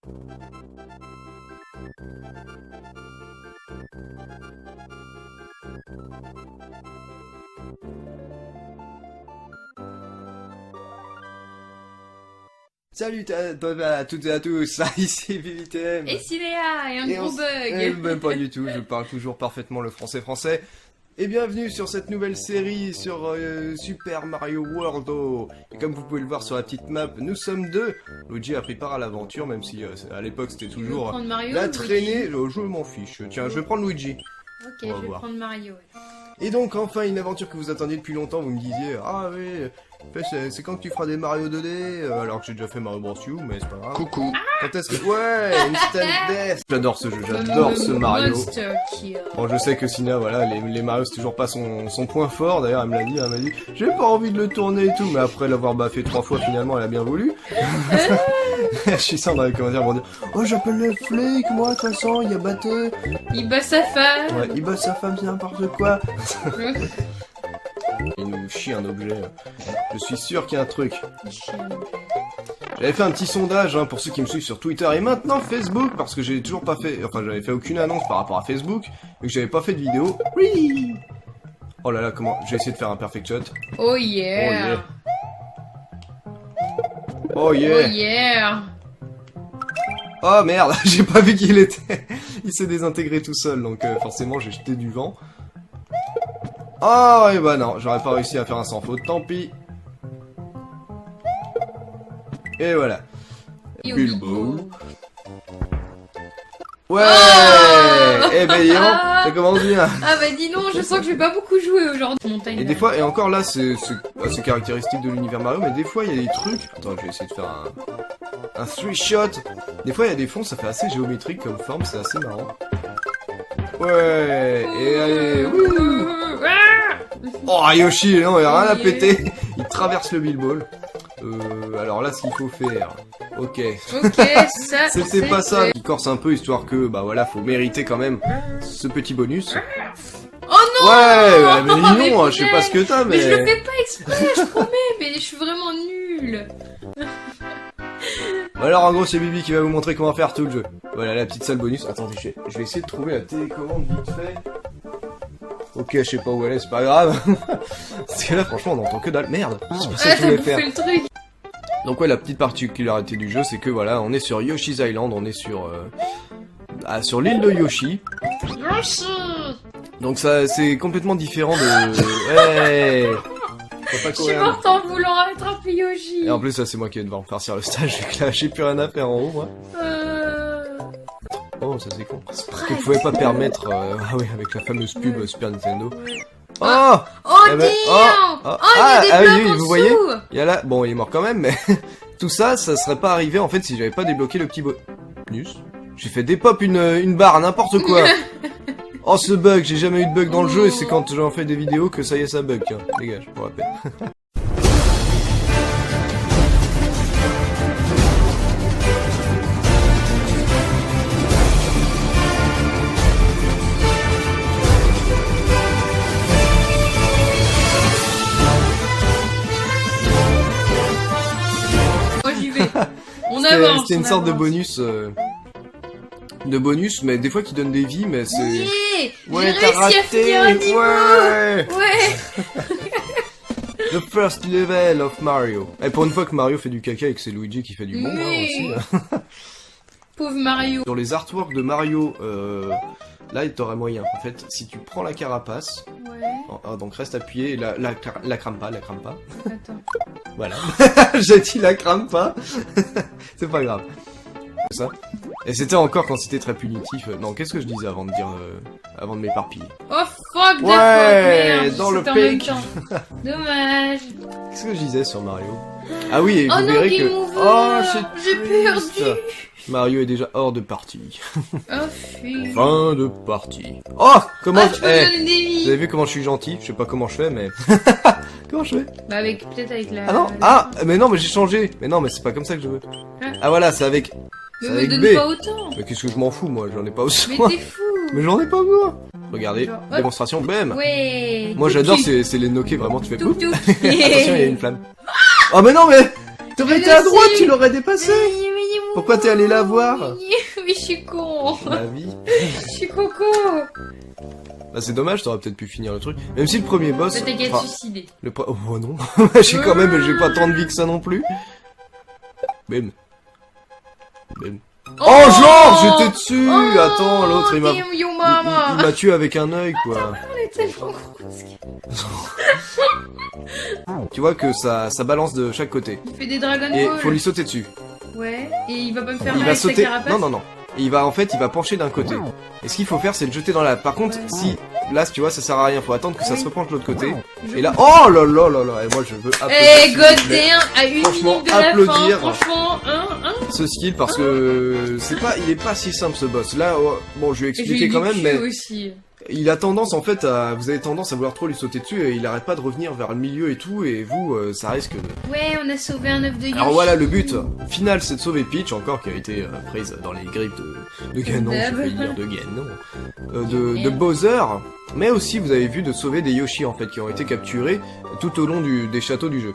Salut à toutes et à tous, ici VivTM. Et Ciléa, et un gros bug. Même pas du tout, je parle toujours parfaitement le français. Et bienvenue sur cette nouvelle série sur Super Mario World. Et comme vous pouvez le voir sur la petite map, nous sommes deux. Luigi a pris part à l'aventure, même si à l'époque c'était toujours la traînée. Je m'en fiche. Tiens, je vais prendre Luigi. Ok, je vais prendre Mario. Et donc enfin une aventure que vous attendiez depuis longtemps, vous me disiez ah oui, c'est quand que tu feras des Mario 2D alors que j'ai déjà fait Mario Bros U, mais c'est pas grave. Coucou. Quand est-ce que... Ouais, Instant Death. J'adore ce jeu, j'adore ce Mario. Bon, je sais que Sina, voilà, les Mario c'est toujours pas son point fort, d'ailleurs elle m'a dit j'ai pas envie de le tourner et tout, mais après l'avoir baffé 3 fois finalement elle a bien voulu. Je suis ça dans les commentaires pour dire oh j'appelle le flic, moi de toute façon il y a battu. Il bat sa femme. Ouais, il bat sa femme, c'est n'importe quoi. Il nous chie un objet. Je suis sûr qu'il y a un truc. J'avais fait un petit sondage pour ceux qui me suivent sur Twitter et maintenant Facebook parce que j'ai toujours pas fait, enfin j'avais fait aucune annonce par rapport à Facebook et que j'avais pas fait de vidéo. Oui. Oh là là, comment j'ai essayé de faire un perfect shot. Oh yeah. Oh yeah. Oh yeah. Oh merde, j'ai pas vu qu'il était. Il s'est désintégré tout seul donc forcément j'ai jeté du vent. Oh et bah non, j'aurais pas réussi à faire un sans faute, tant pis. Et voilà. Bilbo. Ouais. Eh ben dis donc, ça commence bien. Ah bah dis donc, je sens que je vais pas beaucoup jouer aujourd'hui. Et des fois, et encore là, c'est caractéristique de l'univers Mario, mais des fois il y a des trucs. Attends, je vais essayer de faire un 3-shot. Des fois il y a des fonds, ça fait assez géométrique comme forme, c'est assez marrant. Ouais. Et allez, wouh. Oh Yoshi, non, il a rien à péter. Il traverse le Bilbo. Alors là, ce qu'il faut faire. Ok. Ok, ça. C'était pas ça. Il corse un peu histoire que, bah voilà, faut mériter quand même ce petit bonus. Oh non. Ouais, mais non, je sais pas ce que t'as, mais. Mais je le fais pas exprès, je promets, mais je suis vraiment nulle. Alors en gros, c'est Bibi qui va vous montrer comment faire tout le jeu. Voilà la petite salle bonus. Attendez, je vais essayer de trouver la télécommande vite fait. Ok, je sais pas où elle est, c'est pas grave. Parce que là, franchement, on entend que dalle. Merde, c'est pas ça que je voulais faire. Le truc. Donc ouais, la petite particularité du jeu, c'est que voilà, on est sur Yoshi's Island, on est sur l'île de Yoshi. Yoshi. Donc ça, c'est complètement différent de... Hey, je suis morte en voulant attraper Yoshi. Et en plus, ça, c'est moi qui vais devoir me farcir le stage, vu que là, j'ai plus rien à faire en haut, moi. Oh, ça c'est con. Parce que je pouvais pas permettre... Ah oui, avec la fameuse pub Super Nintendo. Oh, oh, eh ben, il y a des blocs en vous voyez, dessous. il y a là... Bon, il est mort quand même, mais... Tout ça, ça serait pas arrivé, en fait, si j'avais pas débloqué le petit bonus. J'ai fait des pop une barre, n'importe quoi. Oh, ce bug, j'ai jamais eu de bug dans le jeu, et c'est quand j'en fais des vidéos que ça y est, ça bug. Tiens, dégage, pour la peine. On avance. C'était une sorte de bonus. De bonus, mais des fois qui donne des vies, mais c'est. Yeah, ouais, t'as raté. Ouais. Ouais. The first level of Mario. Et pour une fois que Mario fait du caca et que c'est Luigi qui fait du bon, hein, aussi. Pauvre Mario. Sur les artworks de Mario, là, t'aurais moyen. En fait, si tu prends la carapace. Ouais. Donc reste appuyé, la crame pas. Attends. Voilà. J'ai dit la crame pas. C'est pas grave. Ça. Et c'était encore quand c'était très punitif. Non, qu'est-ce que je disais avant de dire, avant de m'éparpiller? Oh fuck, ouais, dans le pic. Dommage. Qu'est-ce que je disais sur Mario? Ah oui, et vous non, verrez que... Oh, j'ai perdu. Mario est déjà hors de partie. Oh, fuck. Fin de partie. Oh, comment... tu peux me donner des vies. Vous avez vu comment je suis gentil? Je sais pas comment je fais, mais... Comment je fais? Bah peut-être avec la... Ah non, mais non, mais j'ai changé. Mais non, mais c'est pas comme ça que je veux. Ah voilà, c'est avec... Mais me donne pas autant. Mais qu'est-ce que je m'en fous, moi, j'en ai pas autant. Mais t'es fou. Mais j'en ai pas besoin. Regardez, démonstration, bam. Ouais. Moi j'adore, c'est les knockés, vraiment, tu fais tout. Attention, il y a une flamme. Oh mais non, mais t'aurais été à droite, tu l'aurais dépassé. Mais Pourquoi t'es allé la voir? Oui, je suis con. La vie. Je suis coco. Bah c'est dommage, t'aurais peut-être pu finir le truc. Même si le premier boss... Bah, t'as qu'à te suicider. Oh non, j'ai quand même, j'ai pas tant de vie que ça non plus. Bim. Bim. Oh, genre, j'étais dessus. Attends, l'autre, il m'a tué avec un œil, quoi. Elle est tellement grosse. Tu vois que ça balance de chaque côté. Il fait des Dragon Et Ball. faut lui sauter dessus. Ouais, et il va pas me faire Il mal va avec sa sauter. carapace. Non. Et il va pencher d'un côté. Et ce qu'il faut faire, c'est le jeter dans la. Par contre, si là, tu vois, ça sert à rien. Faut attendre que ça se repenche de l'autre côté. Et là, oh là là là là. Et moi, je veux applaudir. Eh, goddamn, à une Franchement, minute de la applaudir. fin, franchement, Ce skill parce que il est pas si simple ce boss. Là, bon, je vais expliquer quand même, mais aussi. il a tendance en fait vous avez tendance à vouloir trop lui sauter dessus et il arrête pas de revenir vers le milieu et tout et vous, ça risque de... Ouais, on a sauvé un œuf de Yoshi. Alors voilà, le but final, c'est de sauver Peach, encore qui a été prise dans les griffes de Ganon, je vais dire de Ganon, de Bowser, mais aussi vous avez vu de sauver des Yoshi en fait qui ont été capturés tout au long des châteaux du jeu.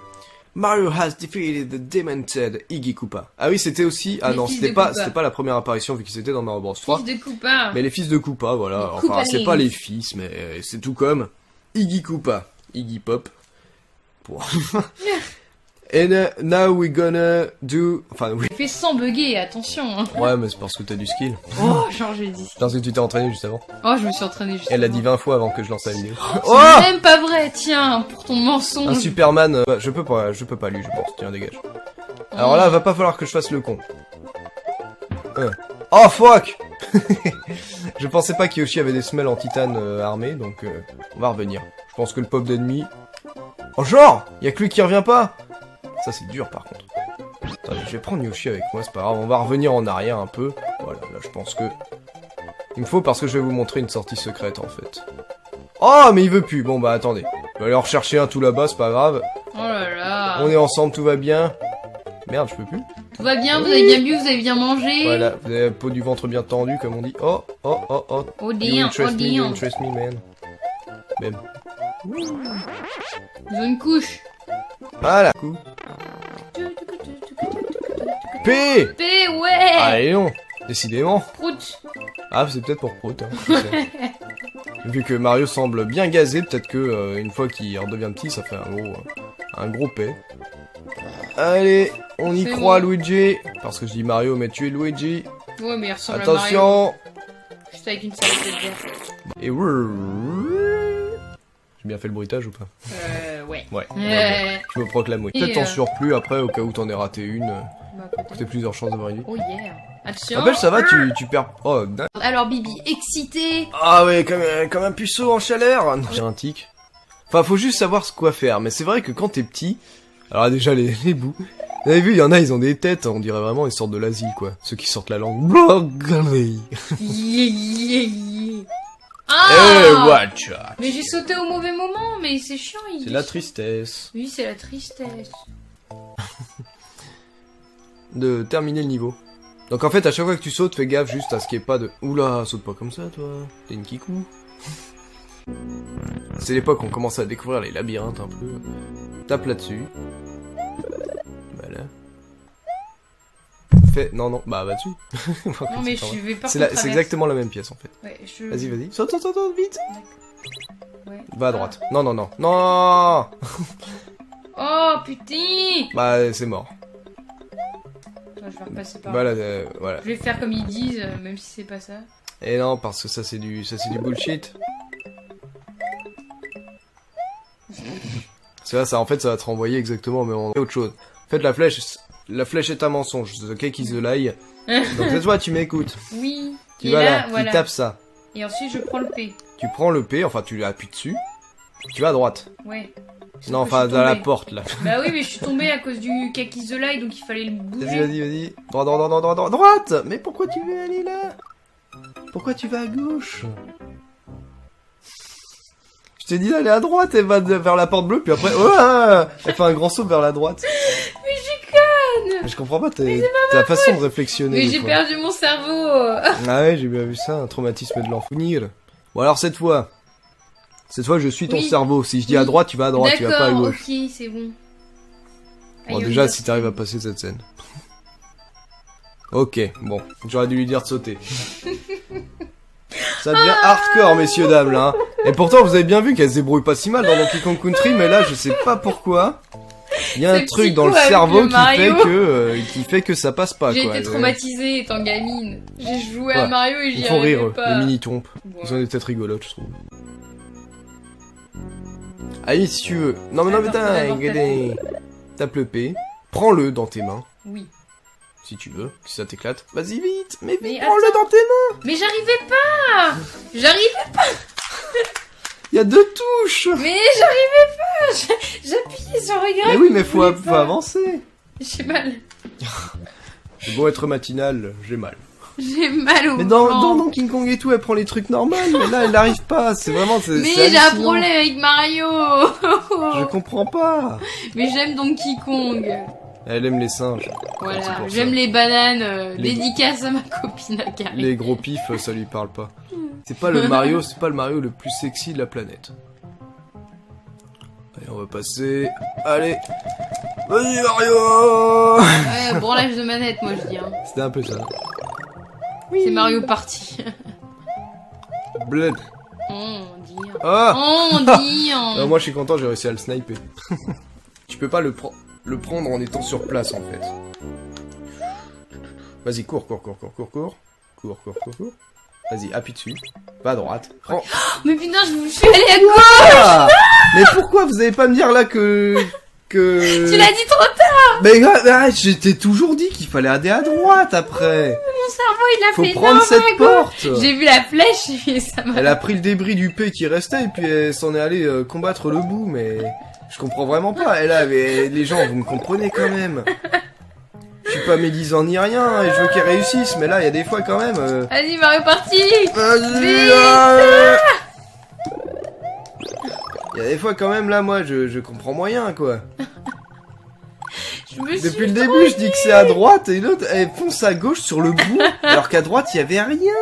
Mario has defeated the demented Iggy Koopa. Ah oui, c'était aussi... Ah non, c'était pas la première apparition vu qu'ils étaient dans Mario Bros 3. Fils de Koopa. Mais les fils de Koopa, voilà. Enfin, c'est pas les fils, mais c'est tout comme Iggy Koopa. Iggy Pop. Pour... And now we're gonna do... Enfin, oui. Fais sans bugger, attention. Hein. Ouais, mais c'est parce que t'as du skill. Oh, genre j'ai dit. Parce que tu t'es entraîné juste avant. Oh, je me suis entraîné juste Elle l'a avant. dit 20 fois avant que je lance la vidéo. Oh, c'est même pas vrai, tiens, pour ton mensonge. Un Superman... je peux pas lui, je pense. Tiens, dégage. Alors là, va pas falloir que je fasse le con. Oh, fuck. Je pensais pas qu'Yoshi avait des semelles en titane armées, donc on va revenir. Je pense que le pop d'ennemi... Oh, genre, y'a que lui qui revient pas. Ça, c'est dur, par contre. Attendez, je vais prendre Yoshi avec moi, c'est pas grave. On va revenir en arrière un peu. Voilà, là, je pense que... Il me faut parce que je vais vous montrer une sortie secrète, en fait. Oh, mais il veut plus. Bon, bah, attendez. Je vais aller en rechercher un tout là-bas, c'est pas grave. Oh là là. On est ensemble, tout va bien. Merde, je peux plus. Tout va bien, vous avez bien bu, vous avez bien mangé. Voilà, vous avez la peau du ventre bien tendue, comme on dit. Oh. Oh You dear, interest me, you interest me, man. Bam. Ils ont une couche. Voilà. Coup. P. P, ouais. Allez, non. Décidément. Prout. Ah, c'est peut-être pour Prout. Hein, je sais. Vu que Mario semble bien gazé, peut-être que une fois qu'il redevient petit, ça fait un gros P. Allez, on y croit, bon. Luigi. Parce que je dis Mario, mais tu es Luigi. Ouais, mais il ressemble attention. à Mario. Juste avec une salade verte. Et j'ai bien fait le bruitage ou pas? Ouais. Ouais. Je me proclame oui. Peut-être en surplus après, au cas où t'en aies raté une. T'as plusieurs chances d'avoir une vie. Oh yeah. Attention. Rappelle, ça va, tu perds. Oh, dingue. Alors, Bibi, excité. Ah ouais, comme un puceau en chaleur. J'ai un tic. Enfin, faut juste savoir quoi faire. Mais c'est vrai que quand t'es petit. Alors, déjà, les bouts. Vous avez vu, il y en a, ils ont des têtes. On dirait vraiment, ils sortent de l'asile, quoi. Ceux qui sortent la langue. Ah hey, watch out. Mais j'ai sauté au mauvais moment, mais c'est chiant. C'est la tristesse. Oui, c'est la tristesse. De terminer le niveau. Donc en fait, à chaque fois que tu sautes, fais gaffe juste à ce qu'il n'y ait pas de... Oula, saute pas comme ça, toi. T'es une kikou. C'est l'époque où on commençait à découvrir les labyrinthes un peu. Tape là-dessus. Voilà. Fais... Non, bah dessus. Non mais je vais pas. C'est exactement la même pièce en fait. Ouais, Vas-y. Saute, vite. Ouais. Va à droite. Non. Non. Oh putain. Bah c'est mort. Je vais repasser par voilà, là. voilà. Je vais faire comme ils disent, même si c'est pas ça. Et non, parce que ça c'est du bullshit. C'est ça, en fait, ça va te renvoyer exactement, mais on fait autre chose. En fait, la flèche est un mensonge. The cake is a lie. Donc cette fois, tu m'écoutes. Oui. Tu vas là, tu tapes ça. Et ensuite, je prends le P. Tu prends le P, enfin, tu appuies dessus. Tu vas à droite. Ouais. Non, enfin, dans la porte, là. Bah oui, mais je suis tombée à cause du cake is a lie, donc il fallait le bouger. Vas-y. Droite. Mais pourquoi tu veux aller là? Pourquoi tu vas à gauche? Je t'ai dit d'aller à droite, elle va vers la porte bleue, puis après, elle fait un grand saut vers la droite. Mais je conne. Je comprends pas ta façon de réflexionner. Mais j'ai perdu mon cerveau. Ah ouais, j'ai bien vu ça, un traumatisme de l'enfouir. Bon alors cette fois, je suis ton cerveau. Si je dis à droite, tu vas à droite, tu vas pas à gauche. Ok, c'est bon. Bon déjà, si t'arrives à passer cette scène. Ok, bon, j'aurais dû lui dire de sauter. Ça devient hardcore, messieurs, dames, là. Et pourtant, vous avez bien vu qu'elle se débrouille pas si mal dans Donkey Kong Country, mais là, je sais pas pourquoi. Il y a un truc dans le cerveau qui fait que ça passe pas, J'ai quoi. été traumatisée étant gamine. J'ai joué à Mario et j'y Ils font rire, arrivais pas. les mini-tompes. Ils ont des têtes rigolotes, je trouve. Allez, si tu veux. Non, mais regardez. Tape le P. Prends-le dans tes mains. Oui. Si tu veux, si ça t'éclate. Vas-y, vite. Mais Mais prends-le dans tes mains. Mais j'arrivais pas. J'arrivais pas. Il y a 2 touches. Mais j'arrivais pas. J'appuyais sur regard. Mais oui, mais faut avancer. J'ai mal. C'est beau être matinal, j'ai mal. J'ai mal au Mais flanc. dans King Kong et tout, elle prend les trucs normaux, mais là, elle n'arrive pas. C'est vraiment... Mais j'ai un problème avec Mario. Je comprends pas. Mais j'aime Donkey Kong. Elle aime les singes. Voilà, C'est pour j'aime ça. les bananes. Les- Dédicace à ma copine Akari. Les gros pifs, ça lui parle pas. C'est pas le Mario le plus sexy de la planète. Allez, on va passer. Allez. Vas-y, Mario. Ouais, branlage de manette, moi je dis. Hein. C'était un peu ça. C'est Mario Party. Bled. On dit. Ah. On dit. Moi, je suis content, j'ai réussi à le sniper. Tu peux pas le prendre en étant sur place, en fait. Vas-y, cours. Vas-y, appuie dessus. Va à droite. Prends. Mais putain, je suis allée à gauche. Ah, mais pourquoi vous avez pas me dire là que... Tu l'as dit trop tard. Mais je t'ai toujours dit qu'il fallait aller à droite après. Mon cerveau, il a Faut fait prendre non, cette à gauche. porte. J'ai vu la flèche et ça m'a... Elle a pris le débris du P qui restait et puis elle s'en est allée combattre le bout, mais je comprends vraiment pas. Et là, mais les gens, vous me comprenez quand même. Je suis pas médisant ni rien et je veux qu'elle réussisse, mais là, il y a des fois quand même... Vas-y, Mario Party. Vas-y, Vite. il y a des fois quand même là, moi, je comprends moyen, quoi. Je me suis Depuis le début, je dis que c'est à droite et l'autre, elle fonce à gauche sur le bout, alors qu'à droite, il y avait rien.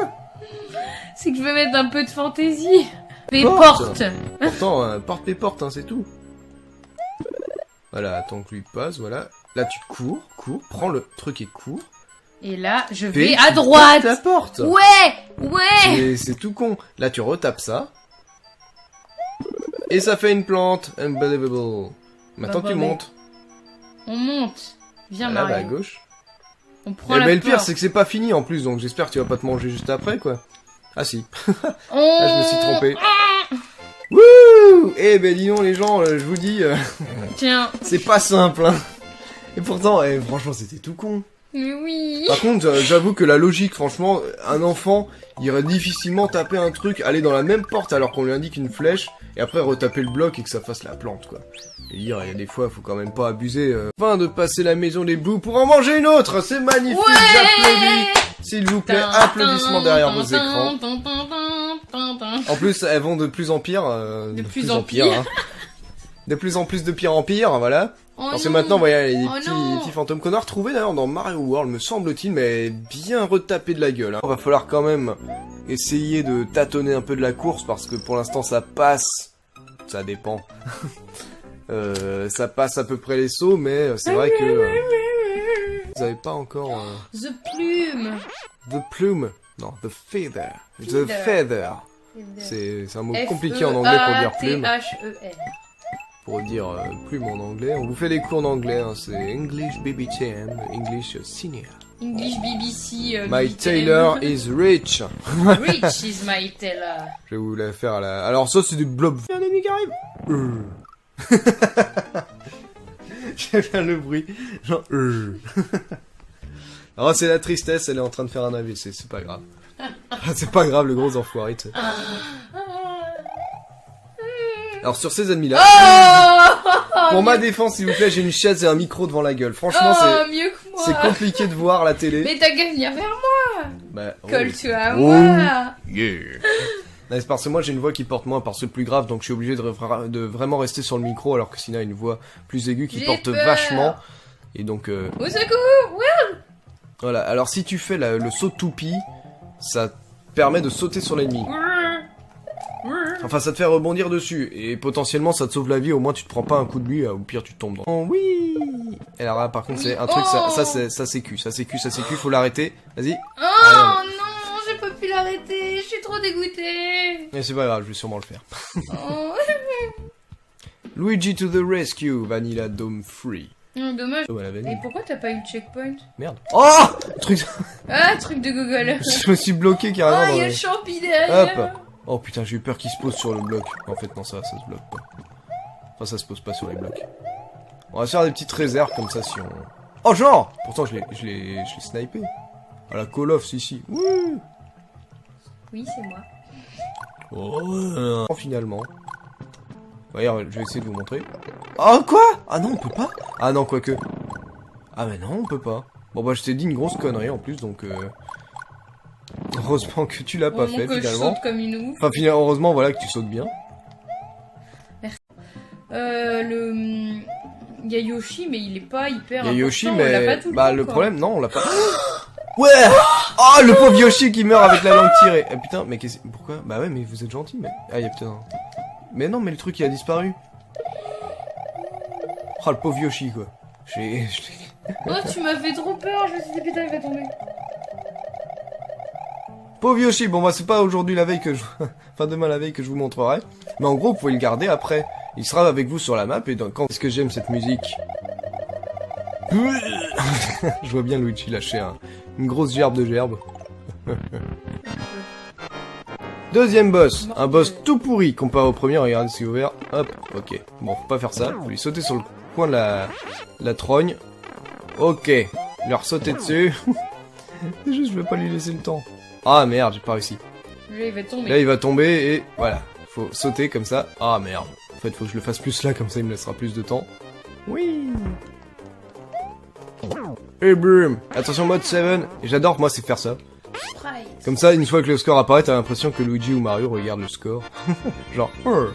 C'est que je veux mettre un peu de fantaisie. Les Porte. portes. Pourtant, porte les portes, hein, c'est tout. Voilà, attends que lui passe, voilà. Là, tu cours, prends le truc et cours. Et là, je Puis, vais à tu droite. tapes la porte. Ouais. C'est tout con. Là, tu retapes ça. Et ça fait une plante. Unbelievable. Maintenant, Bah, tu bah, montes. On monte. Viens, Là, bah, à Mario. gauche. On prend Et la le pire, porte. c'est que c'est pas fini en plus, donc j'espère que tu vas pas te manger juste après, quoi. Ah si. Ah, je me suis trompé. Wouh. Eh ben, dis donc, les gens, je vous dis, Tiens. c'est pas simple, hein. Et pourtant, franchement, c'était tout con. Mais oui. Par contre, j'avoue que la logique, franchement, un enfant irait difficilement taper un truc, aller dans la même porte alors qu'on lui indique une flèche, et après retaper le bloc et que ça fasse la plante, quoi. Et dire, il y a des fois, faut quand même pas abuser. Fin de passer la maison des bouts pour en manger une autre, c'est magnifique, j'applaudis. S'il vous plaît, applaudissements derrière vos écrans. En plus, elles vont de plus en pire. De plus en pire. hein. De plus en plus de pire en pire, voilà. Oh Parce que non. maintenant, voyez, il y a des Oh petits, non. petits fantômes qu'on a retrouvés d'ailleurs dans Mario World, me semble-t-il, mais bien retapés de la gueule. Hein. Il va falloir quand même essayer de tâtonner un peu de la course, parce que pour l'instant, ça passe. Ça dépend. Ça passe à peu près les sauts, mais c'est vrai que... vous avez pas encore... The plume. The plume. Non, the feather. The feather. C'est un mot compliqué en anglais pour dire plume. F-E-A-T-H-E-N. Pour dire plume en anglais. On vous fait des cours d'anglais, hein, c'est English BBTM, English Senior. English BBC. My BTM. tailor is rich. Rich is my tailor. Je vais vous la faire là. Alors ça c'est du blob. Il y a un ennemi qui arrive. J'aime bien le bruit. Genre. Alors c'est la tristesse, elle est en train de faire un AVC, c'est pas grave. C'est pas grave, le gros enfoiré, tu sais. Alors sur ces ennemis là, pour ma défense s'il vous plaît, j'ai une chaise et un micro devant la gueule. Franchement mieux que moi. c'est compliqué de voir la télé. Mais t'as qu'à venir vers moi. Bah, Colle-toi à Oh. moi. Yeah. Non, c'est parce que moi j'ai une voix qui porte moins parce que le plus grave, donc je suis obligé de vraiment rester sur le micro alors que Sina a une voix plus aiguë qui J'ai porte peur. vachement. Et donc Au secours. Ouais. voilà, alors si tu fais le saut de toupie, ça permet de sauter sur l'ennemi. Enfin ça te fait rebondir dessus et potentiellement ça te sauve la vie, au moins tu te prends pas un coup de buis, au pire tu tombes dans... Oh oui. vas-y. Et alors là, par contre, c'est un truc, ça c'est cul, faut l'arrêter. Vas-y. Oh non, j'ai pas pu l'arrêter, je suis trop dégoûtée. Mais c'est pas grave, je vais sûrement le faire. Oh. Luigi to the rescue, Vanilla Dome Free. Dommage. Oh, Et pourquoi t'as pas eu le checkpoint? Merde. Oh truc... Ah, truc de Google. Je me suis bloqué carrément Oh, dans il y a les... le champi derrière. Hop. Oh putain, j'ai eu peur qu'il se pose sur le bloc. En fait, non, ça se bloque pas. Enfin, ça se pose pas sur les blocs. On va se faire des petites réserves comme ça si on... Oh, genre pourtant, je l'ai snipé. À la Call of, si. Wouh. Oui, c'est moi. Oh, finalement. Regarde, je vais essayer de vous montrer. Oh, quoi? Ah non, on peut pas? Ah non, quoique. Ah mais non, on peut pas. Bon bah, je t'ai dit une grosse connerie en plus, donc... Heureusement que tu l'as pas fait, que finalement. Je saute comme une ouf. Enfin, finalement, heureusement, voilà, que tu sautes bien. Merci. Il y a Yoshi, mais il est pas hyper Il y a Yoshi, important, mais... on l'a pas tout bah, temps, le quoi. problème, non, on l'a pas... Ouais. Oh, le pauvre Yoshi qui meurt avec la langue tirée. Eh, putain, mais qu'est-ce... Pourquoi? Bah ouais, mais vous êtes gentil, mais... Ah, il y a peut-être un... Mais non, mais le truc, il a disparu. Oh, le pauvre Yoshi, quoi. Oh, tu m'as fait trop peur, je me suis dit, putain, il va tomber. Pauvre Yoshi, bon, bah, c'est pas aujourd'hui la veille que je... Enfin, demain la veille que je vous montrerai. Mais en gros, vous pouvez le garder après. Il sera avec vous sur la map, et donc, quand est-ce que j'aime cette musique? Je vois bien Luigi lâcher une grosse gerbe de gerbe. Deuxième boss, un boss tout pourri comparé au premier, regardez c'est ouvert, hop, ok. Bon, faut pas faire ça, faut lui sauter sur le coin de la trogne. Ok, leur sauter dessus. Juste, je vais pas lui laisser le temps. Ah merde, j'ai pas réussi. Là, il va tomber. Là, il va tomber et voilà, faut sauter comme ça. Ah merde, en fait, faut que je le fasse plus là, comme ça il me laissera plus de temps. Oui. Et boum. Attention, mode 7, et j'adore, moi, c'est faire ça. Comme ça, une fois que le score apparaît, t'as l'impression que Luigi ou Mario regardent le score. Genre, oh,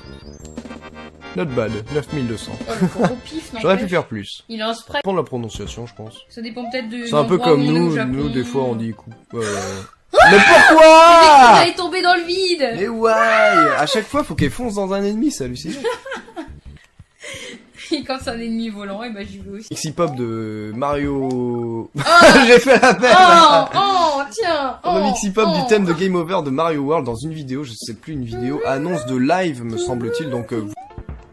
not bad, 9200. Oh, le gros pif, J'aurais pu faire plus. Il a un spray. Ça dépend de la prononciation, je pense. Ça dépend peut-être de... C'est un peu comme nous, des fois, on dit coup. Mais Il pourquoi? allait tomber dans le vide. Mais ouais. À chaque fois, faut qu'elle fonce dans un ennemi, c'est hallucinant. Et quand c'est un ennemi volant, et bah j'y vais aussi. Mixi-pop de Mario... Oh. J'ai fait la peine. Oh, tiens. Le mixi-pop du thème de Game Over de Mario World dans une vidéo, je sais plus, une vidéo annonce de live, me semble-t-il, donc...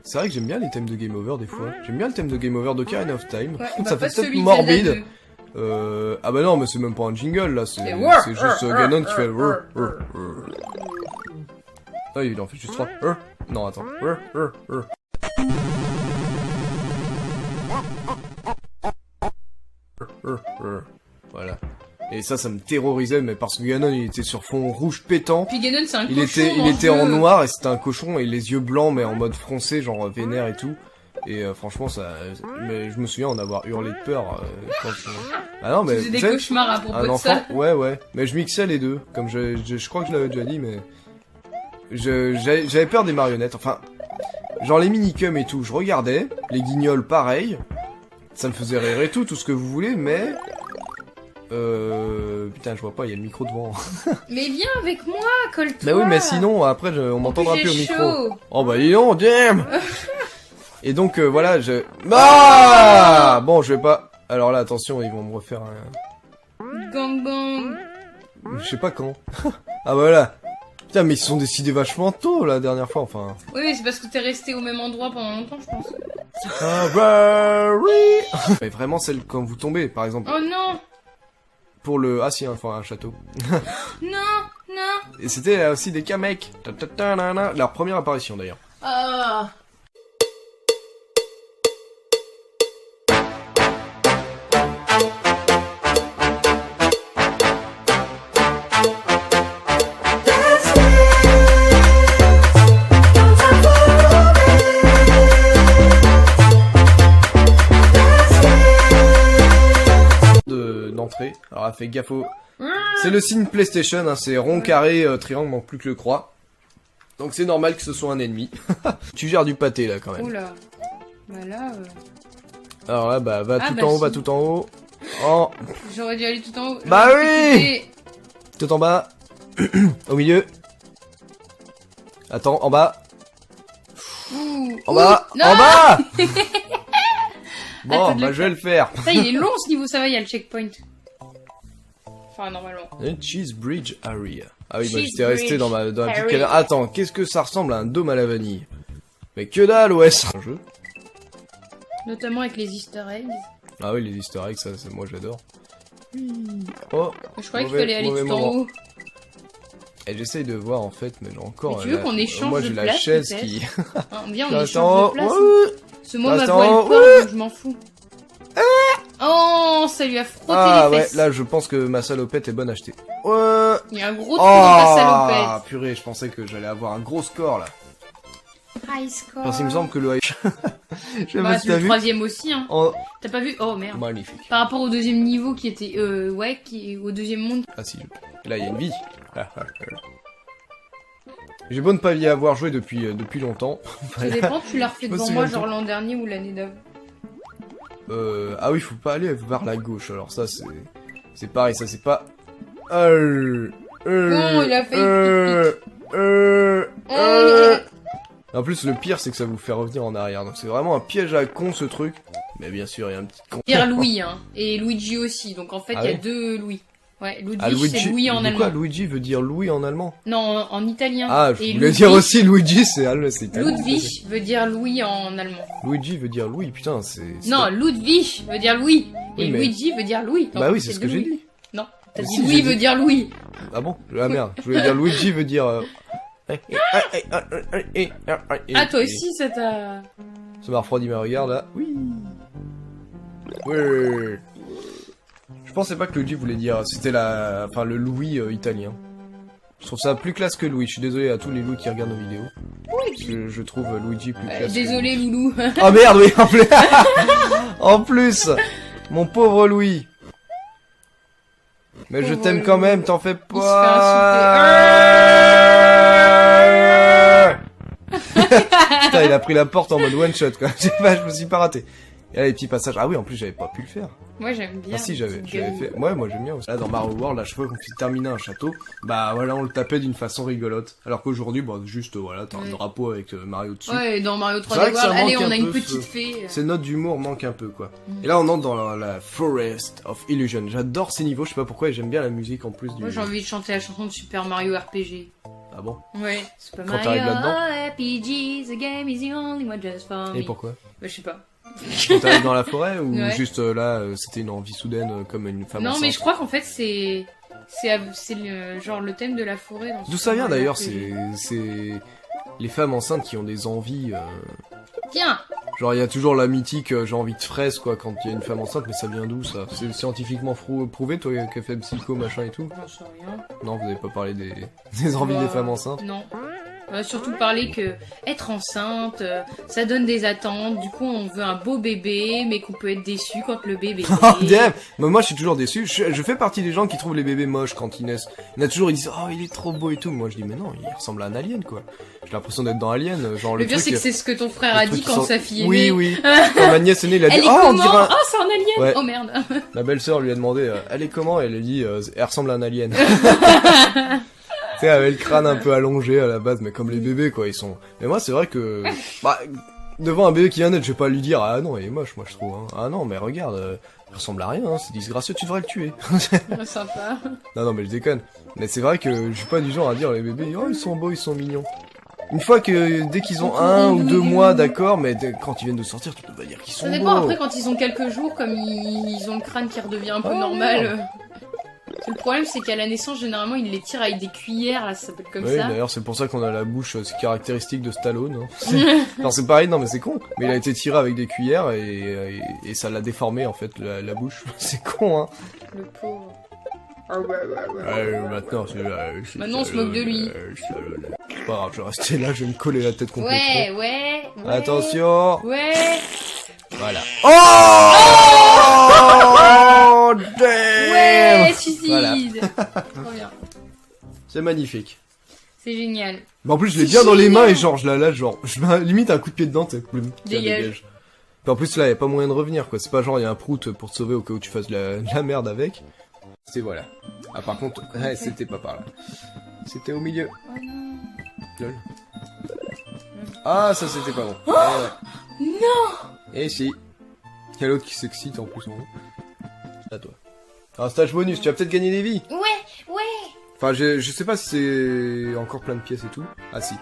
C'est vrai que j'aime bien les thèmes de Game Over, des fois. J'aime bien le thème de Game Over d'Ocarina of Time. Ouais, ça fait peut-être morbide. Ah bah non, mais c'est même pas un jingle, là, c'est juste Ganon qui fait... Ah, il en fait juste 3. Non, attends. Voilà. Et ça me terrorisait, mais parce que Ganon, il était sur fond rouge pétant. Puis Ganon, c'est un il cochon. Il était en noir, et c'était un cochon, et les yeux blancs, mais en mode français, genre vénère et tout. Et franchement, ça... Mais je me souviens en avoir hurlé de peur quand je... Ah non, mais... Tu faisais des cauchemars à propos un de enfant, ça. ouais. Mais je mixais les deux, comme je crois que je l'avais déjà dit, mais... J'avais peur des marionnettes, enfin... Genre les minicums et tout, je regardais, les guignols pareil, ça me faisait rire et tout ce que vous voulez, mais... Putain, je vois pas, il y a le micro devant. Mais viens avec moi, colle-toi. Mais oui, mais sinon, après, on m'entendra plus au micro. Chaud. Oh bah dis donc, damn. Et donc, voilà, Ah bon, je vais pas... Alors là, attention, ils vont me refaire un... Gangbang. Je sais pas quand. Ah voilà. Putain, mais ils se sont décidés vachement tôt, la dernière fois, enfin... Oui, mais c'est parce que t'es resté au même endroit pendant longtemps, je pense. Ah bah oui. Mais vraiment, celle quand vous tombez, par exemple. Oh non. Pour le... Ah si, enfin, un château. Non. Et c'était aussi des Kamek. Leur première apparition, d'ailleurs. Ah. D'entrée. Alors, fais gaffe au... C'est le signe PlayStation, hein, c'est rond, carré, triangle, manque plus que le croix. Donc c'est normal que ce soit un ennemi. Tu gères du pâté, là, quand même. Oula. Bah là... Alors là, bah, va tout en haut, va tout en haut. Oh. J'aurais dû aller tout en haut. Bah oui. Tout en bas. Au milieu. Attends, en bas. En bas. Non. En bas. Bon, bah je vais le faire. Ça, il est long ce niveau, ça va, il y a le checkpoint. Enfin, normalement. Un cheese bridge area. Ah oui, bah Cheese j'étais resté dans la petite bridge caverne. Attends, qu'est-ce que ça ressemble à un dôme à la vanille? Mais que dalle, ouais, c'est un jeu. Notamment avec les easter eggs. Ah oui, les easter eggs, ça, moi j'adore. Oh, Je croyais qu'il fallait aller tout en haut. Et j'essaye de voir en fait, mais j'ai encore. Mais tu veux qu'on échange moi de j'ai la place, chaise peut-être qui. Hein, bien, on Attends, échange de place. ouais. Ce mot m'a Attends, voilé le port, donc je m'en fous. Oh, ça lui a frotté Ah les ouais, fesses. là je pense que ma salopette est bonne à acheter. Ouais. Il y a un gros trou dans ta salopette. Ah purée, je pensais que j'allais avoir un gros score là. High score. Parce qu'il me semble que le high. Je sais Bah, pas si c'est t'as le vu. troisième aussi, hein. Oh, T'as pas vu? Oh merde. magnifique. Par rapport au deuxième niveau qui était, ouais, au deuxième monde. Ah si, là il y a une vie. J'ai beau ne pas y avoir joué depuis longtemps. Ça dépend, tu l'as refait Je me devant souviens moi, de genre tout. l'an dernier ou l'année d'avant. Ah oui, faut pas aller vers la gauche. Alors ça c'est pareil, ça c'est pas. Oh, il a fait En plus, le pire, c'est que ça vous fait revenir en arrière. Donc c'est vraiment un piège à con ce truc. Mais bien sûr, il y a un petit con. Dire Louis, hein. Et Luigi aussi. Donc en fait, il Ah y a ouais deux Louis. Ouais, Ah, Ludwig, c'est Louis en mais allemand. quoi, Luigi veut dire Louis en allemand? Non, en italien. Ah, je Et voulais Ludwig- dire aussi Luigi, c'est italien. Ludwig veut dire Louis en allemand. Luigi veut dire Louis, putain, c'est. Non, Ludwig veut dire Louis. Et Oui, mais- Luigi veut dire Louis. Bah Donc, oui, c'est ce que deux j'ai Louis. dit. Non, t'as Mais dit si, Louis j'ai veut dit- dire Louis. Ah bon? Ah merde, je voulais dire Luigi veut dire. Ah, toi aussi, ça t'a... Ça m'a refroidi, mais regarde là. Oui. Ouais. Je pensais pas que Luigi voulait dire. C'était enfin le Louis italien. Je trouve ça plus classe que Louis. Je suis désolé à tous les Louis qui regardent nos vidéos. Je trouve Luigi plus classe. Désolé, Loulou. Ah merde, oui, en plus. En plus, mon pauvre Louis. Mais je Pauvre t'aime quand Louis. même, t'en fais Il se pas. Putain, il a pris la porte en mode one shot, quoi. Je sais pas, je me suis pas raté. Et là, les petits passages. Ah oui, en plus, j'avais pas pu le faire. Moi, j'aime bien. Ah si, j'avais les petites fait. Ouais, moi j'aime bien aussi. Là, dans Mario World, à chaque fois qu'on terminait un château, bah voilà, on le tapait d'une façon rigolote. Alors qu'aujourd'hui, bah juste, voilà, t'as un Ouais. drapeau avec Mario dessus. Ouais, et dans Mario C'est vrai 3D que ça World, allez, manque on un a une peu, petite ce- fée. Ces notes d'humour manquent un peu, quoi. Et là, on entre dans la Forest of Illusion. J'adore ces niveaux, je sais pas pourquoi, et j'aime bien la musique en plus du... Moi, j'ai envie de chanter la chanson de Super Mario RPG. Ah bon? Ouais, Super Quand Mario t'arrives là-dedans RPG, the game is the only one just for me. Et pourquoi? Bah, je sais pas. Quand t'arrives dans la forêt, ou Ouais. juste là, c'était une envie soudaine, comme une femme Non, enceinte? mais je crois qu'en fait, c'est genre le thème de la forêt. Dans D'où Super ça vient Mario d'ailleurs, RPG. c'est les femmes enceintes qui ont des envies... Tiens, Genre, il y a toujours la mythique j'ai envie de fraise, quoi, quand il y a une femme enceinte, mais ça vient d'où, ça? C'est scientifiquement prouvé, toi, qui as fait psycho, machin et tout? j'en sais rien. Non, vous avez pas parlé des envies Bah, des femmes enceintes? Non. On va surtout parler que être enceinte, ça donne des attentes. Du coup, on veut un beau bébé, mais qu'on peut être déçu quand le bébé Oh, naît. damn! Mais moi, je suis toujours déçu. Je fais partie des gens qui trouvent les bébés moches quand ils naissent. Il y en a toujours, ils disent, oh, il est trop beau et tout. Moi, je dis, mais non, il ressemble à un alien, quoi. J'ai l'impression d'être dans Alien, genre Le le pire, c'est truc... que c'est ce que ton frère le a truc dit qui quand sent- sa fille est Oui, née. oui. Quand ma nièce est née, il a dit, Elle est oh, on comment dirait un... Oh, c'est un alien Ouais. Oh merde Ma belle-sœur lui a demandé, elle est comment? Elle a dit, elle ressemble à un alien. Tu sais, elle avait le crâne un peu allongé à la base, mais comme les bébés, quoi, ils sont... Mais moi, c'est vrai que... Bah, devant un bébé qui vient d'être, je vais pas lui dire, ah non, il est moche, moi, je trouve. Hein. Ah non, mais regarde, il ressemble à rien, hein, c'est disgracieux, tu devrais le tuer. Sympa. Non, mais je déconne. Mais c'est vrai que je suis pas du genre à dire, les bébés, oh, ils sont beaux, ils sont mignons. Une fois que, dès qu'ils ont 1 ou 2 mois, d'accord, mais quand ils viennent de sortir, tu peux pas dire qu'ils sont Ça beaux. dépend, après, quand ils ont quelques jours, comme ils ont le crâne qui redevient un peu Oh, normal. merde. Le problème, c'est qu'à la naissance, généralement, ils les tirent avec des cuillères, là, ça s'appelle comme Oui, ça. d'ailleurs, c'est pour ça qu'on a la bouche, c'est caractéristique de Stallone. Hein. Non, c'est pareil, non, mais c'est con. Mais il a été tiré avec des cuillères et ça l'a déformé, en fait, la bouche. C'est con, hein. Le pauvre. Maintenant, Maintenant, on se moque de lui. C'est pas grave, je vais rester là, je vais me coller la tête contre Ouais, le ouais, tronc. ouais. Attention. Ouais. Voilà. Oh, damn. Ouais, suicide. Voilà. Trop bien. C'est magnifique. C'est génial. Mais en plus, je l'ai C'est bien dans les mains génial. et genre, je la lâche, genre, je mets limite un coup de pied dedans, t'sais, ploum, tiens, Dégage. Puis en plus, là, y a pas moyen de revenir, quoi. C'est pas genre, y a un prout pour te sauver au cas où tu fasses de la merde avec. C'est voilà. Ah, par contre, ouais, c'était pas par là. C'était au milieu. Oh non. Lol. Ah, ça, c'était pas bon. Oh ouais. Non. Et si. Il y a l'autre qui s'excite en plus en haut. À toi. Un stage bonus, tu vas peut-être gagner des vies. Ouais. Enfin, je sais pas si c'est encore plein de pièces et tout. Ah si.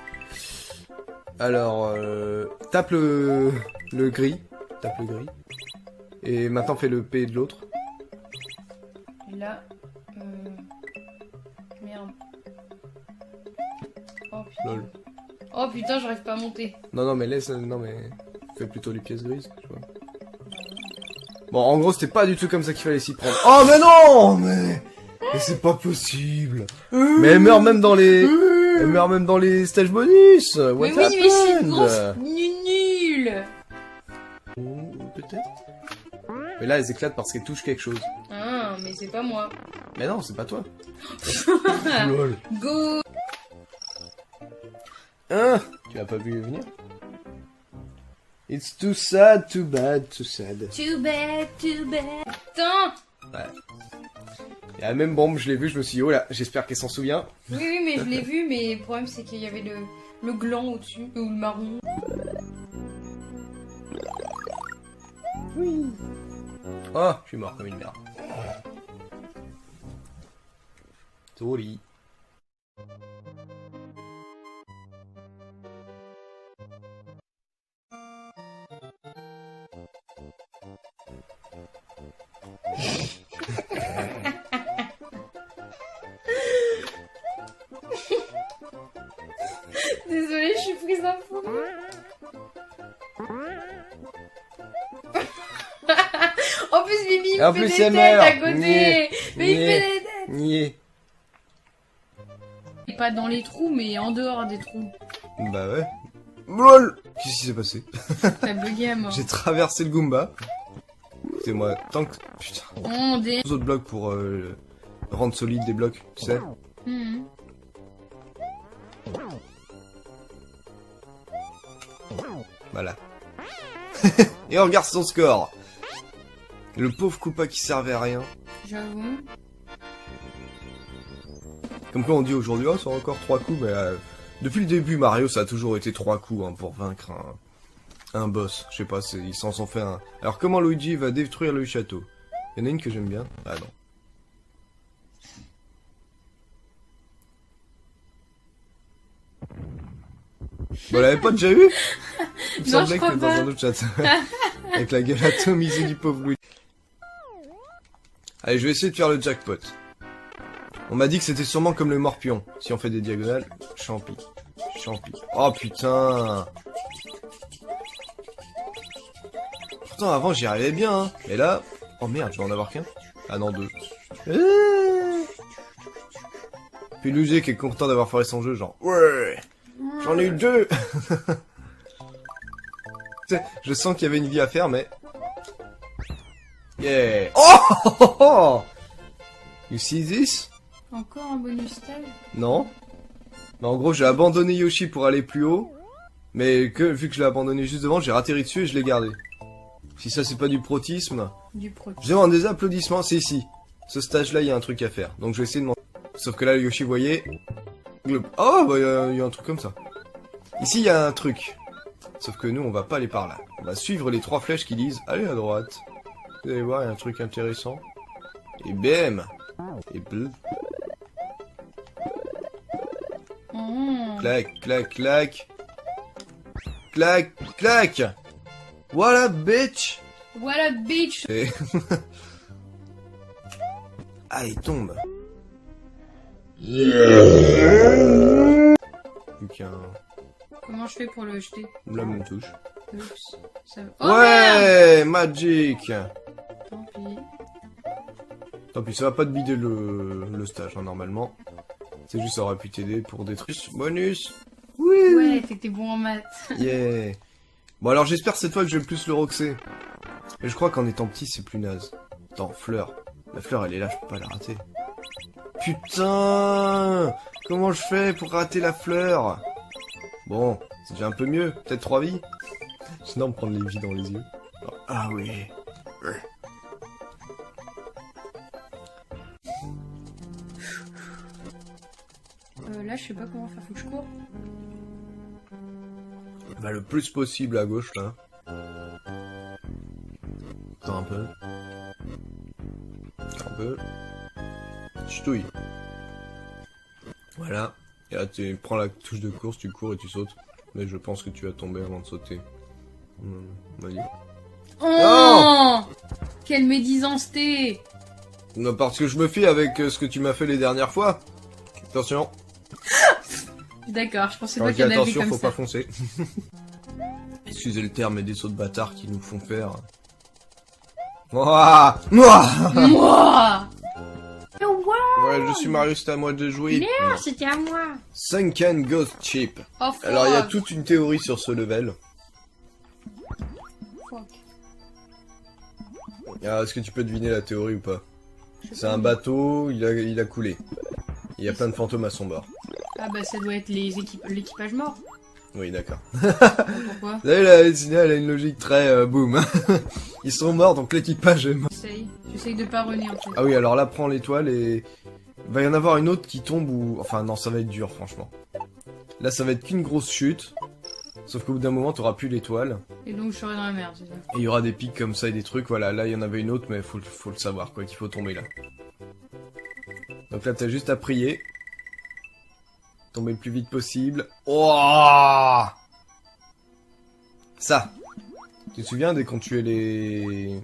Alors, tape le gris. Tape le gris. Et maintenant fais le P de l'autre. Et là... Merde. Oh putain. Lol. Oh putain, j'arrive pas à monter. Non mais laisse, non mais... Fais plutôt les pièces grises, tu vois. Bon, en gros, c'était pas du tout comme ça qu'il fallait s'y prendre. Oh mais non, mais c'est pas possible. Mais elle meurt même dans les... Elle meurt même dans les stages bonus. What mais oui, mais c'est une grosse happened? nulle. Ou peut-être. Mais là, elles éclatent parce qu'elles touchent quelque chose. Ah, mais c'est pas moi. Mais non, c'est pas toi. Lol. Go. Hein? Tu as pas vu venir? It's too sad, too bad, too sad. Too bad. Putain. Ouais. Et la même bombe, je l'ai vu, je me suis dit, oh là, j'espère qu'elle s'en souvient. Oui, mais je l'ai vu, mais le problème c'est qu'il y avait le gland au-dessus, ou le marron. Oui. Oh, je suis mort comme une merde. Sorry. Désolée, je suis prise d'un fou. En plus, Bibi, il En me plus, fait elle des têtes meurt. à côté. Niais. Mais il Niais. fait des têtes. Niais. Pas dans les trous, mais en dehors des trous. Bah ouais. LOL. Qu'est-ce qui s'est passé? T'as bugué à mort. J'ai traversé le Goomba. Écoutez-moi, tant que... Putain. Oh, des... Deux autres blocs pour rendre solide des blocs, tu sais. Mhm. Voilà. Et on regarde son score. Le pauvre Koopa qui servait à rien. J'avoue. Comme quoi on dit aujourd'hui, oh, c'est encore 3 coups, mais depuis le début, Mario, ça a toujours été 3 coups hein, pour vaincre un boss. Je sais pas, ils s'en sont fait un. Alors comment Luigi va détruire le château? Il y en a une que j'aime bien. Ah non. Vous l'avez pas déjà eu? Il me Non, semblait je que crois c'était dans pas. un autre chat. Avec la gueule atomisée du pauvre Luigi. Allez, je vais essayer de faire le jackpot. On m'a dit que c'était sûrement comme le morpion. Si on fait des diagonales, champi. Champi. Oh putain. Pourtant avant j'y arrivais bien hein. Et là... Oh merde, je vais en avoir qu'un. Ah non, 2. Puis Luigi qui est content d'avoir fait son jeu, genre... Ouais, j'en ai eu 2. Je sens qu'il y avait une vie à faire, mais... Yeah. Oh. You see this? Encore un bonus stage? Non. Mais en gros, j'ai abandonné Yoshi pour aller plus haut. Mais vu que je l'ai abandonné juste devant, j'ai atterri dessus et je l'ai gardé. Si ça, c'est pas du protisme... Du pro. Je demande des applaudissements, c'est ici. Ce stage-là, il y a un truc à faire. Donc je vais essayer de m'en... Sauf que là, Yoshi, vous voyez... Oh, bah, il y a un truc comme ça. Ici, il y a un truc. Sauf que nous, on va pas aller par là. On va suivre les 3 flèches qui disent « Allez à droite ». Vous allez voir, il y a un truc intéressant. Et bam. Et bleu. Oh. Clac, clac, clac. Clac, clac. Voilà, bitch. Voilà, bitch. Et... ah, il tombe. Vu qu'il y a un... Comment je fais pour le jeter? La même touche. Oups. Ça... Oh, merde. Ouais, magic. Tant pis. Tant pis, ça va pas te bider le stage, hein, normalement. C'est juste, ça aurait pu t'aider pour des trucs. Bonus. Oui. Ouais, t'étais bon en maths. Yeah. Bon, alors j'espère cette fois que je vais plus le roxer. Mais je crois qu'en étant petit, c'est plus naze. Attends, fleur. La fleur, elle est là, je peux pas la rater. Putain. Comment je fais pour rater la fleur? Bon, c'est déjà un peu mieux. Peut-être 3 vies. Sinon, me prendre les vies dans les yeux. Ah oui. Là, je sais pas comment faire. Faut que je cours. Bah, le plus possible à gauche, là. peu. Un peu. Ch'touille. Voilà. Et là, tu prends la touche de course, tu cours et tu sautes. Mais je pense que tu vas tomber avant de sauter. Vas-y. Oh, quelle médisanceté! Non, parce que je me fie avec ce que tu m'as fait les dernières fois. Attention. D'accord, je pensais Quand pas je qu'il y dis en avait attention, comme faut ça. pas foncer. Excusez le terme, mais des sauts de bâtards qui nous font faire... Ouah Ouah Moi! Ouais, je suis Mario, c'est à moi de jouer. Merde, c'était à moi! Sunken Ghost Ship. Oh, Alors, il y a fuck. toute une théorie sur ce level. Fuck. Ah, est-ce que tu peux deviner la théorie ou pas? Je sais C'est pas. un bateau, il a coulé. Il y a plein de fantômes à son bord. Ah bah ça doit être l'équipage mort. Oui, d'accord. Pourquoi? Vous savez, la dessinée, elle a une logique très boum. Ils sont morts, donc l'équipage est mort. J'essaye de pas runner en fait. Ah oui, alors là, prends l'étoile et... Il va y en avoir une autre qui tombe ou... Enfin, non, ça va être dur, franchement. Là, ça va être qu'une grosse chute. Sauf qu'au bout d'un moment, t'auras plus l'étoile. Et donc je serai dans la merde, c'est ça. Et il y aura des pics comme ça et des trucs. Voilà, là, il y en avait une autre, mais faut le savoir, quoi, qu'il faut tomber là. Donc là, t'as juste à prier. Tomber le plus vite possible. Oh ça. Tu te souviens dès qu'on tuait les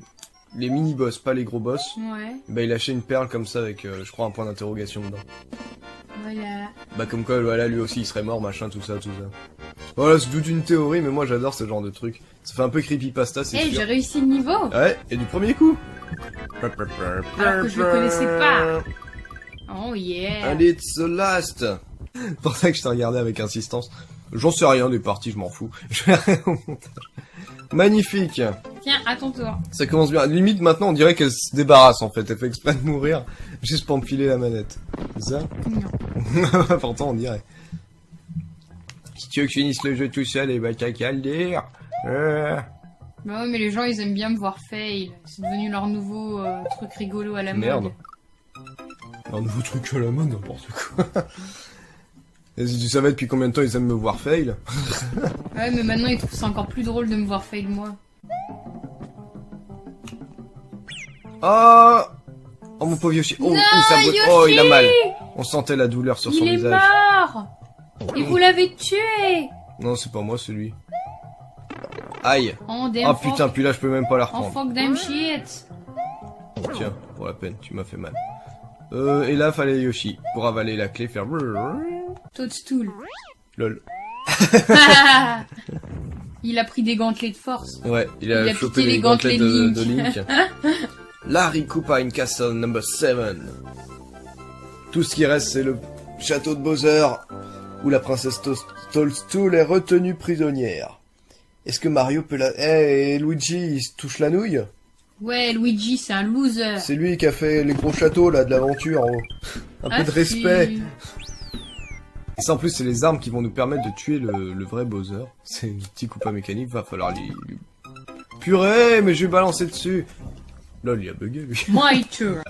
mini-boss, pas les gros boss? Ouais, Bah, il lâchait une perle comme ça avec, je crois, un point d'interrogation dedans. voilà. Bah, comme quoi, voilà, lui aussi, il serait mort, machin, tout ça, tout ça. Voilà, c'est toute une théorie, mais moi, j'adore ce genre de truc. Ça fait un peu creepypasta, c'est Eh, sûr. j'ai réussi le niveau! Ouais, et du premier coup. Alors que je le connaissais pas. Oh yeah! And it's the last. C'est pour ça que je t'ai regardé avec insistance. J'en sais rien des parties, je m'en fous. Je verrai au montage. Magnifique. Tiens, à ton tour. Ça commence bien. Limite, maintenant, on dirait qu'elle se débarrasse, en fait. Elle fait exprès de mourir, juste pour me filer la manette. C'est ça? Non. Pourtant, on dirait. Si tu veux que je finisse le jeu tout seul, et bah, t'as qu'à le dire. Bah ouais, mais les gens ils aiment bien me voir fail. C'est devenu leur nouveau truc rigolo à la Merde. mode. Un nouveau truc à la mode, n'importe quoi. Et si tu savais depuis combien de temps ils aiment me voir fail. Ouais, mais maintenant ils trouvent ça encore plus drôle de me voir fail moi. Oh, oh mon pauvre Yoshi. Oh, Non, ça botte. Yoshi, Oh, il a mal. On sentait la douleur sur son il est visage. mort! Et vous l'avez tué! Non, c'est pas moi, c'est lui. Aïe. Oh, Oh putain, puis là je peux même pas la Oh reprendre. fuck damn shit! Tiens, pour la peine, tu m'as fait mal. Et là, fallait Yoshi. Pour avaler la clé, faire... Toadstool. Lol. Il a pris des gantelets de force. Ouais, il a chopé piqué les gantelets de Link. Link. Larry Koopa in Castle number 7. Tout ce qui reste, c'est le château de Bowser, où la princesse Toadstool est retenue prisonnière. Est-ce que Mario peut la... Eh, et Luigi, il se touche la nouille? Ouais, Luigi, c'est un loser. C'est lui qui a fait les gros châteaux, là, de l'aventure, en haut. Un peu de respect. Et ça, en plus, c'est les armes qui vont nous permettre de tuer le vrai Bowser. C'est le petit Koopa mécanique, va falloir lui... Purée, mais je vais balancer dessus. Lol, il a bugué, lui. My turn.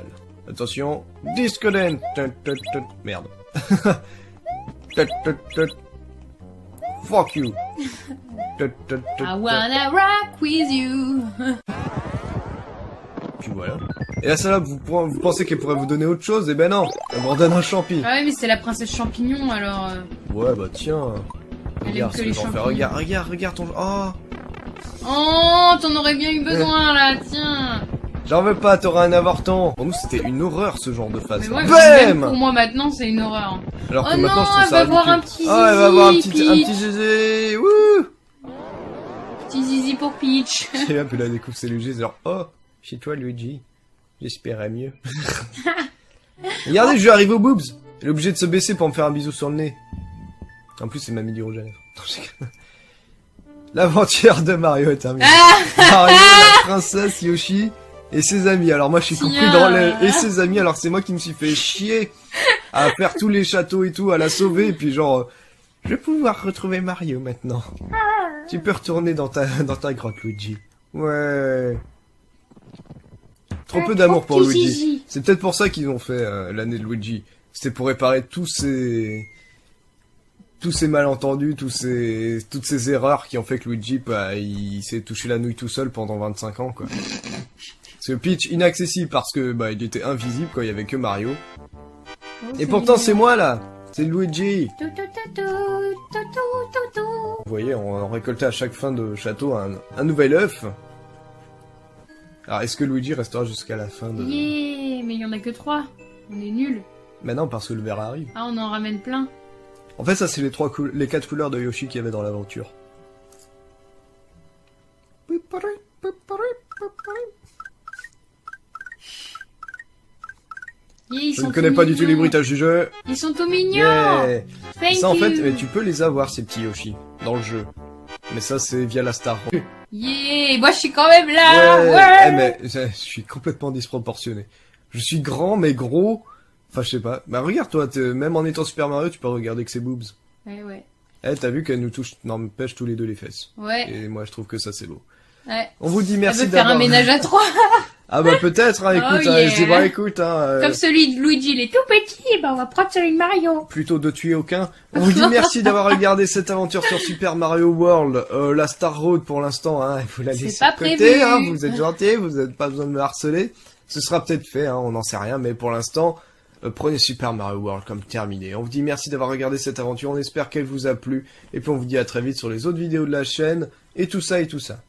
Attention, disconnect. Merde. Fuck you. I wanna rock with you. Puis voilà. Et la salade, vous pensez qu'elle pourrait vous donner autre chose? Eh ben non, elle vous redonne un champi. Ah ouais, mais c'est la princesse champignon, alors... Ouais, bah tiens. Elle Regarde aime que ce que les j'en fais. champignons. Regarde ton... Oh, Oh, t'en aurais bien eu besoin, là, tiens. j'en veux pas, t'auras un avorton. Pour nous, c'était une horreur, ce genre de phase. Mais ouais, même pour Bam. moi, maintenant, c'est une horreur. Alors que Oh maintenant, non, je trouve elle ça va voir ridicule. un petit Oh, elle va zizi, voir un petit Peach. zizi. Wouh. Petit zizi pour Peach. Et là, puis là, elle découvre ses Luigi, genre, oh, chez toi, Luigi. J'espérais mieux. Regardez, je vais arriver aux boobs. Elle est obligée de se baisser pour me faire un bisou sur le nez. En plus, c'est Mamie du rouge à lèvres. Non, je déconne. L'aventure de Mario est terminée. Mario, la princesse, Yoshi et ses amis. Alors moi, je suis compris dans les... Et ses amis, alors c'est moi qui me suis fait chier à faire tous les châteaux et tout, à la sauver, et puis genre... je vais pouvoir retrouver Mario maintenant. Tu peux retourner dans ta grotte, Luigi. Ouais... Trop peu d'amour pour petit Luigi. zizi. C'est peut-être pour ça qu'ils ont fait l'année de Luigi. C'était pour réparer tous ces malentendus, toutes ces erreurs qui ont fait que Luigi, bah, il s'est touché la nouille tout seul pendant 25 ans, quoi. C'est Peach inaccessible parce que bah il était invisible quand il y avait que Mario. Oh, Et pourtant c'est moi là. C'est Luigi. Tout, tout, tout, tout, tout, tout, tout, tout. Vous voyez, on récoltait à chaque fin de château un nouvel œuf. Alors est-ce que Luigi restera jusqu'à la fin de... Yeah, mais il y en a que 3. On est nuls. Mais non, parce que le vert arrive. Ah, on en ramène plein. En fait, ça c'est les 4 couleurs de Yoshi qu'il y avait dans l'aventure. Yeah, Je ne connais pas du tout les bruitages du jeu. Ils sont tout mignons. Yeah. Thank Ça en fait, you. tu peux les avoir ces petits Yoshi dans le jeu. Mais ça c'est via la Star Road. Yeah, moi je suis quand même là. Ouais. Ouais. Eh, mais je suis complètement disproportionné. Je suis grand mais gros. Enfin je sais pas. Bah regarde toi, même en étant Super Mario, tu peux regarder que ses boobs. Ouais. Eh t'as vu qu'elle nous pêche tous les deux les fesses. Ouais. Et moi je trouve que ça c'est beau. Ouais. On vous dit merci Elle veut faire d'avoir... un ménage à 3. Ah bah peut-être, hein, écoute, Oh, hein, yeah. je dis bah écoute, hein, Comme celui de Luigi, il est tout petit, bah on va prendre celui de Mario. plutôt de tuer aucun. On vous dit merci d'avoir regardé cette aventure sur Super Mario World, la Star Road pour l'instant, hein, il faut la C'est laisser pas de côté, prévu. hein, vous êtes gentils, vous n'avez pas besoin de me harceler. Ce sera peut-être fait, hein, on n'en sait rien, mais pour l'instant, prenez Super Mario World comme terminé. On vous dit merci d'avoir regardé cette aventure, on espère qu'elle vous a plu, et puis on vous dit à très vite sur les autres vidéos de la chaîne, et tout ça et tout ça.